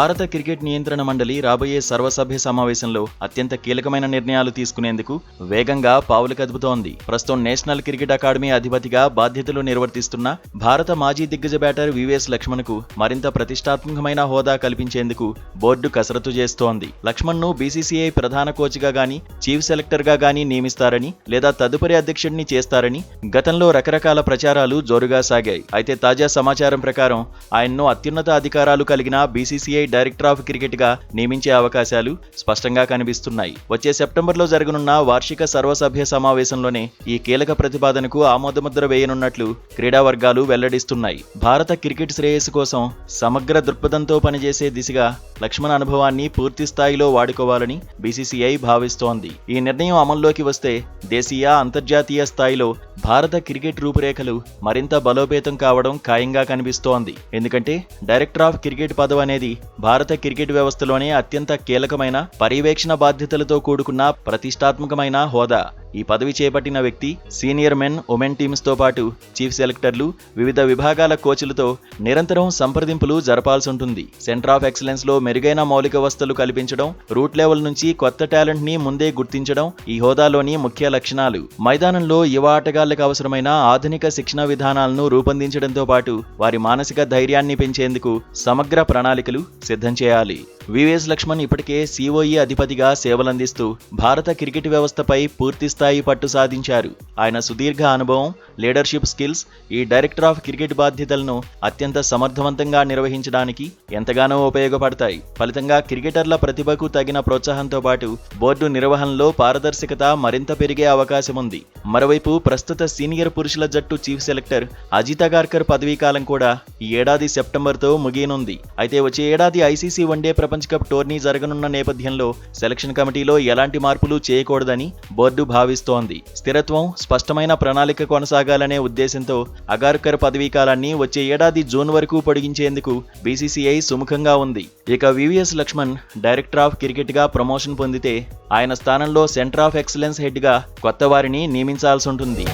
భారత క్రికెట్ నియంత్రణ మండలి రాబోయే సర్వసభ్య సమావేశంలో అత్యంత కీలకమైన నిర్ణయాలు తీసుకునేందుకు వేగంగా పావులు కదుపుతోంది. ప్రస్తుతం నేషనల్ క్రికెట్ అకాడమీ అధిపతిగా బాధ్యతలు నిర్వర్తిస్తున్న భారత మాజీ దిగ్గజ బ్యాటర్ వివిఎస్ లక్ష్మణ్కు మరింత ప్రతిష్టాత్మకమైన హోదా కల్పించేందుకు బోర్డు కసరత్తు చేస్తోంది. లక్ష్మణ్ను బీసీసీఐ ప్రధాన కోచ్గా గానీ, చీఫ్ సెలెక్టర్గా గానీ నియమిస్తారని లేదా తదుపరి అధ్యక్షుడిని చేస్తారని గతంలో రకరకాల ప్రచారాలు జోరుగా సాగాయి. అయితే తాజా సమాచారం ప్రకారం ఆయన్ను అత్యున్నత అధికారాలు కలిగిన బీసీసీఐ డైరెక్టర్ ఆఫ్ క్రికెట్ గా నియమించే అవకాశాలు స్పష్టంగా కనిపిస్తున్నాయి. వచ్చే సెప్టెంబర్లో జరగనున్న వార్షిక సర్వసభ్య సమావేశంలోనే ఈ కీలక ప్రతిపాదనకు ఆమోదముద్ర వేయనున్నట్లు క్రీడా వర్గాలు వెల్లడిస్తున్నాయి. భారత క్రికెట్ శ్రేయస్సు కోసం సమగ్ర దృక్పథంతో పనిచేసే దిశగా లక్ష్మణ్ అనుభవాన్ని పూర్తి స్థాయిలో వాడుకోవాలని బీసీసీఐ భావిస్తోంది. ఈ నిర్ణయం అమల్లోకి వస్తే దేశీయ, అంతర్జాతీయ స్థాయిలో భారత క్రికెట్ రూపురేఖలు మరింత బలోపేతం కావడం ఖాయంగా కనిపిస్తోంది. ఎందుకంటే డైరెక్టర్ ఆఫ్ క్రికెట్ పదవి అనేది భారత క్రికెట్ వ్యవస్థలోనే అత్యంత కీలకమైన, పర్యవేక్షణ బాధ్యతలతో కూడుకున్న ప్రతిష్టాత్మకమైన హోదా. ఈ పదవి చేపట్టిన వ్యక్తి సీనియర్ మెన్, ఉమెన్ టీమ్స్ తో పాటు చీఫ్ సెలెక్టర్లు, వివిధ విభాగాల కోచ్లతో నిరంతరం సంప్రదింపులు జరపాల్సి ఉంటుంది. సెంటర్ ఆఫ్ ఎక్సలెన్స్ లో మెరుగైన మౌలిక వసతులు కల్పించడం, రూట్ లెవెల్ నుంచి కొత్త టాలెంట్ ని ముందే గుర్తించడం ఈ హోదాలోని ముఖ్య లక్షణాలు. మైదానంలో యువ ఆటగాళ్లకు అవసరమైన ఆధునిక శిక్షణ విధానాలను రూపొందించడంతో పాటు వారి మానసిక ధైర్యాన్ని పెంచేందుకు సమగ్ర ప్రణాళికలు సిద్ధం చేయాలి. వివిఎస్ లక్ష్మణ్ ఇప్పటికే సిఓఈ అధిపతిగా సేవలందిస్తూ భారత క్రికెట్ వ్యవస్థపై పూర్తి స్థాయి పట్టు సాధించారు. ఆయన సుదీర్ఘ అనుభవం, లీడర్షిప్ స్కిల్స్ ఈ డైరెక్టర్ ఆఫ్ క్రికెట్ బాధ్యతలను అత్యంత సమర్థవంతంగా నిర్వహించడానికి ఎంతగానో ఉపయోగపడతాయి. ఫలితంగా క్రికెటర్ల ప్రతిభకు తగిన ప్రోత్సాహంతో పాటు బోర్డు నిర్వహణలో పారదర్శకత మరింత పెరిగే అవకాశం ఉంది. మరోవైపు ప్రస్తుత సీనియర్ పురుషుల జట్టు చీఫ్ సెలెక్టర్ అజిత్ అగార్కర్ పదవీకాలం కూడా ఈ ఏడాది సెప్టెంబర్తో ముగియనుంది. అయితే వచ్చే ఏడాది ఐసీసీ వన్డే ప్రపంచ కప్ టోర్నీ జరగనున్న నేపథ్యంలో సెలక్షన్ కమిటీలో ఎలాంటి మార్పులు చేయకూడదని బోర్డు భావిస్తోంది. స్థిరత్వం, స్పష్టమైన ప్రణాళిక కొనసాగాలనే ఉద్దేశంతో అగార్కర్ పదవీకాలాన్ని వచ్చే ఏడాది జూన్ వరకు పొడిగించేందుకు బీసీసీఐ సుముఖంగా ఉంది. ఇక VVS Laxman director of cricket గా ప్రమోషన్ పొందితే ఆయన స్థానంలో సెంటర్ ఆఫ్ ఎక్సలెన్స్ హెడ్ గా కొత్త వారిని నియమించాల్సి ఉంటుంది.